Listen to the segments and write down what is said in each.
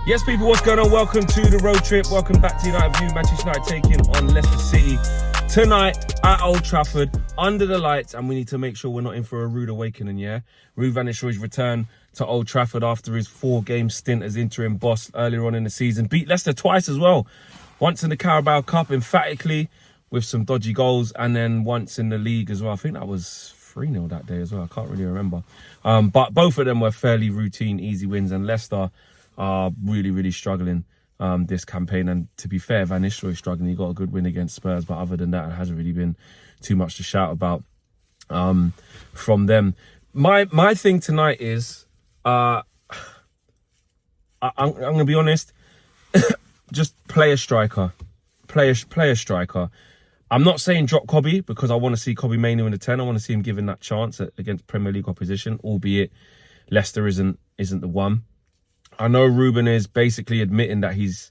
Yes, people, what's going on? Welcome to the road trip. Welcome back to United View. Manchester United taking on Leicester City tonight at Old Trafford under the lights, and we need to make sure we're not in for a rude awakening, yeah? Ruud van Nistelrooy's return to Old Trafford after his 4-game stint as interim boss earlier on in the season. Beat Leicester twice as well. Once in the Carabao Cup, emphatically, with some dodgy goals, and then once in the league as well. I think that was 3-0 that day as well. I can't really remember. But both of them were fairly routine, easy wins, and Leicester are really struggling this campaign. And to be fair, Van Nistelrooy struggling. He got a good win against Spurs, but other than that, it hasn't really been too much to shout about from them. My thing tonight is, I'm going to be honest, just play a striker. Play a striker. I'm not saying drop Kobbie, because I want to see Kobbie Mainoo in the 10. I want to see him given that chance against Premier League opposition, albeit Leicester isn't the one. I know Ruben is basically admitting that he's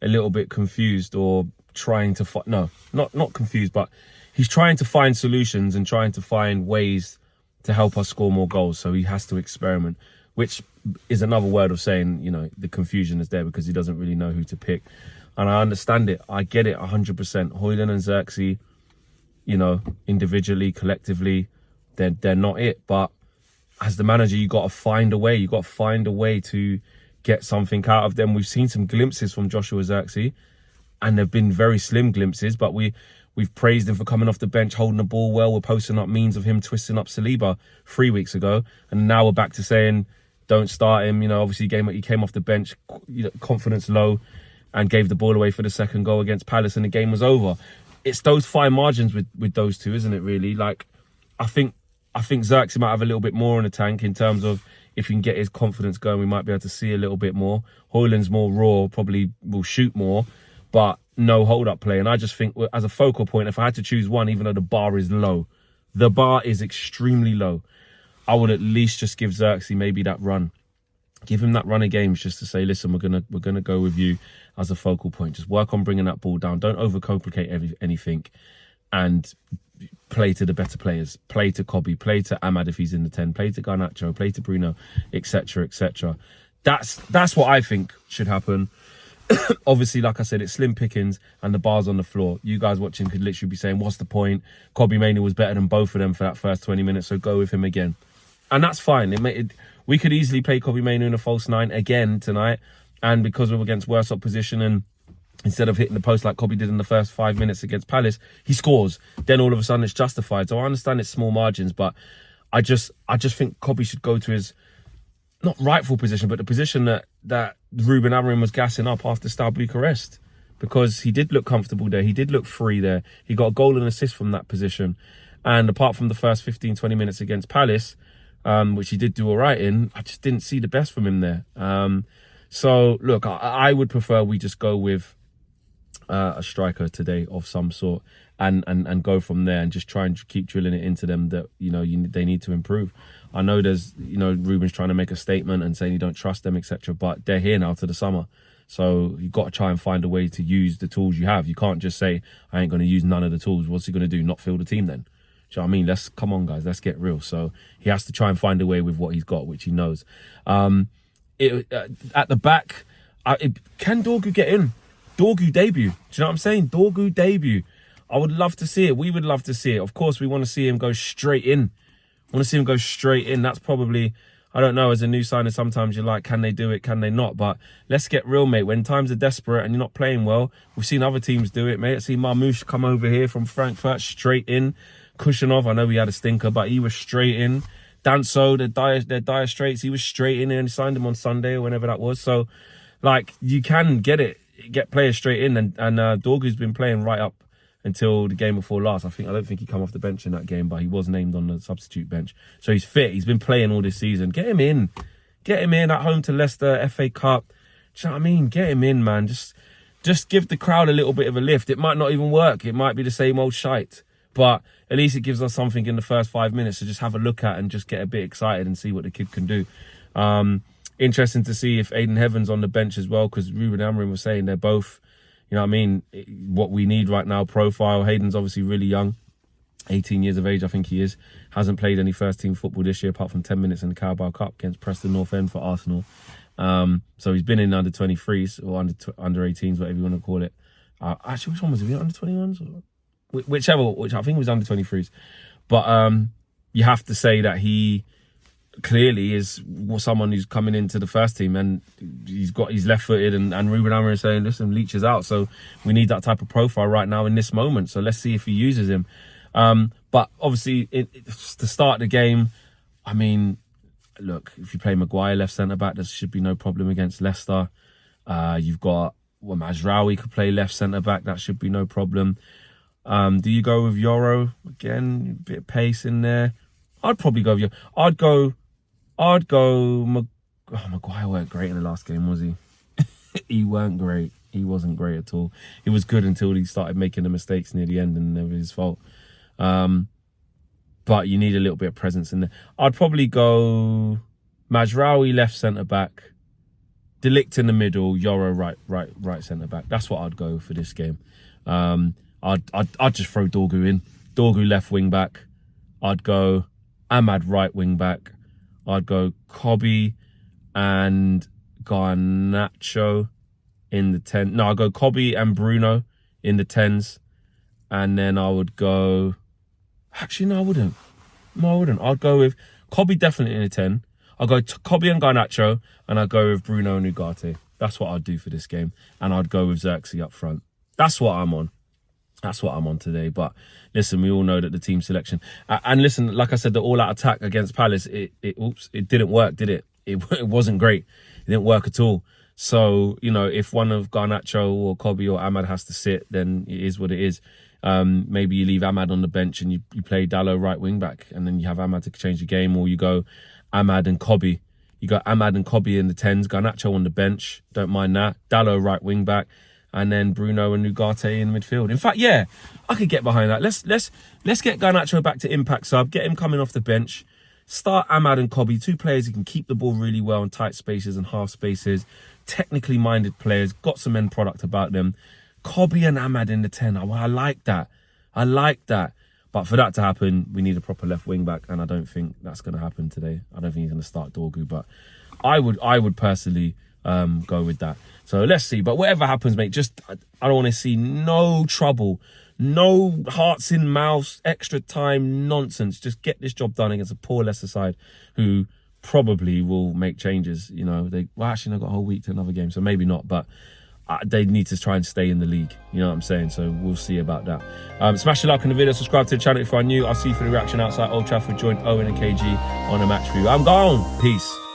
a little bit confused, or trying to not confused, but he's trying to find solutions and trying to find ways to help us score more goals. So he has to experiment, which is another word of saying, you know, the confusion is there because he doesn't really know who to pick. And I understand it. I get it 100%. Højlund and Xerxes, you know, individually, collectively, they're not it. But as the manager, you got to find a way. You got to find a way to get something out of them. We've seen some glimpses from Joshua Xerxes, and they've been very slim glimpses. But we've praised him for coming off the bench, holding the ball well. We're posting up memes of him twisting up Saliba 3 weeks ago, and now we're back to saying don't start him. You know, obviously he came off the bench, you know, confidence low, and gave the ball away for the second goal against Palace, and the game was over. It's those fine margins with those two, isn't it, really? Like, I think Xerxes might have a little bit more in the tank in terms of if you can get his confidence going, we might be able to see a little bit more. Højlund's more raw, probably will shoot more, but no hold-up play. And I just think, as a focal point, if I had to choose one, even though the bar is low, the bar is extremely low, I would at least just give Xerxes maybe that run. Give him that run of games just to say, listen, we're gonna go with you as a focal point. Just work on bringing that ball down. Don't overcomplicate anything, and play to the better players. Play to Kobbie, play to Ahmad if he's in the 10, play to Garnacho, play to Bruno, etc., etc. That's what I think should happen. Obviously, like I said, it's slim pickings and the bar's on the floor. You guys watching could literally be saying, what's the point? Kobbie Mainoo was better than both of them for that first 20 minutes, so go with him again. And that's fine. We could easily play Kobbie Mainoo in a false 9 again tonight, and because we're against worse opposition, and instead of hitting the post like Kobbie did in the first 5 minutes against Palace, he scores. Then all of a sudden it's justified. So I understand it's small margins, but I just think Kobbie should go to his, not rightful position, but the position that Ruben Amorim was gassing up after Steaua Bucharest, because he did look comfortable there. He did look free there. He got a goal and assist from that position. And apart from the first 15, 20 minutes against Palace, which he did do all right in, I just didn't see the best from him there. So, look, I would prefer we just go with a striker today of some sort, and go from there, and just try and keep drilling it into them that, you know, they need to improve. I know there's, you know, Ruben's trying to make a statement and saying you don't trust them, etc., but they're here now to the summer. So you've got to try and find a way to use the tools you have. You can't just say, I ain't going to use none of the tools. What's he going to do? Not field the team then? Do you know what I mean? Come on, guys, let's get real. So he has to try and find a way with what he's got, which he knows. At the back, can Dorgu get in? Dorgu debut. Do you know what I'm saying? Dorgu debut. I would love to see it. We would love to see it. Of course, we want to see him go straight in. That's probably, I don't know, as a new signer, sometimes you're like, can they do it? Can they not? But let's get real, mate. When times are desperate and you're not playing well, we've seen other teams do it, mate. I see Marmoush come over here from Frankfurt straight in. Kushinov, I know he had a stinker, but he was straight in. Danso, their dire straits, he was straight in, and signed him on Sunday or whenever that was. So, like, you can get players straight in, and Dorgu's been playing right up until the game before last. I don't think he come off the bench in that game, but he was named on the substitute bench. So he's fit. He's been playing all this season. Get him in. At home to Leicester, FA Cup. Do you know what I mean? Get him in, man. Just give the crowd a little bit of a lift. It might not even work. It might be the same old shite. But at least it gives us something in the first 5 minutes to just have a look at and just get a bit excited and see what the kid can do. Interesting to see if Aiden Heaven's on the bench as well, because Ruben Amorim was saying they're both, you know what I mean, what we need right now, profile. Hayden's obviously really young, 18 years of age, I think he is. Hasn't played any first-team football this year, apart from 10 minutes in the Carabao Cup against Preston North End for Arsenal. So he's been in under 23s or under 18s, whatever you want to call it. Actually, which one was it? Under 21s? Which I think it was under 23s. But you have to say that he clearly is someone who's coming into the first team, and he's left-footed, and Ruben Amorim is saying, listen, Leach is out, so we need that type of profile right now in this moment. So let's see if he uses him. But obviously, to start the game, I mean, look, if you play Maguire left centre-back, there should be no problem against Leicester. You've got Mazraoui could play left centre-back, that should be no problem. Do you go with Yoro? Again, a bit of pace in there. I'd probably go with Yoro. Maguire weren't great in the last game, was he? He weren't great. He wasn't great at all. He was good until he started making the mistakes near the end, and it was his fault. But you need a little bit of presence in there. I'd probably go Mazraoui left centre-back, De Ligt in the middle, Yoro right centre-back. That's what I'd go for this game. I'd just throw Dorgu in. Dorgu left wing-back. I'd go Ahmad right wing-back. I'd go Kobe and Garnacho in the 10. No, I'd go Kobe and Bruno in the 10s. And then I would go... Actually, no, I wouldn't. I'd go with Kobe definitely in the 10. I'll go Kobe and Garnacho, and I'd go with Bruno and Ugarte. That's what I'd do for this game. And I'd go with Xerxes up front. That's what I'm on. That's what I'm on today. But listen, we all know that the team selection... and listen, like I said, the all-out attack against Palace, it didn't work, did it? It wasn't great. It didn't work at all. So, you know, if one of Garnacho or Kobe or Ahmad has to sit, then it is what it is. Maybe you leave Ahmad on the bench and you play Dalot right wing-back, and then you have Ahmad to change the game, or you go Ahmad and Kobe. You got Ahmad and Kobe in the 10s, Garnacho on the bench. Don't mind that. Dalot right wing-back. And then Bruno and Ugarte in midfield. In fact, yeah, I could get behind that. Let's get Garnacho back to impact sub. Get him coming off the bench. Start Ahmad and Kobe, two players who can keep the ball really well in tight spaces and half spaces. Technically minded players, got some end product about them. Kobe and Ahmad in the 10. I like that. But for that to happen, we need a proper left wing back, and I don't think that's going to happen today. I don't think he's going to start Dorgu, but I would personally go with that. So let's see. But whatever happens, mate, just I don't want to see no trouble, no hearts in mouths, extra time nonsense. Just get this job done against a poor Leicester side who probably will make changes. You know, they've got a whole week to another game, so maybe not, but they need to try and stay in the league. You know what I'm saying? So we'll see about that. Smash the like on the video, subscribe to the channel if you're new. I'll see you for the reaction outside Old Trafford. Join Owen and KG on a match for you. I'm gone. Peace.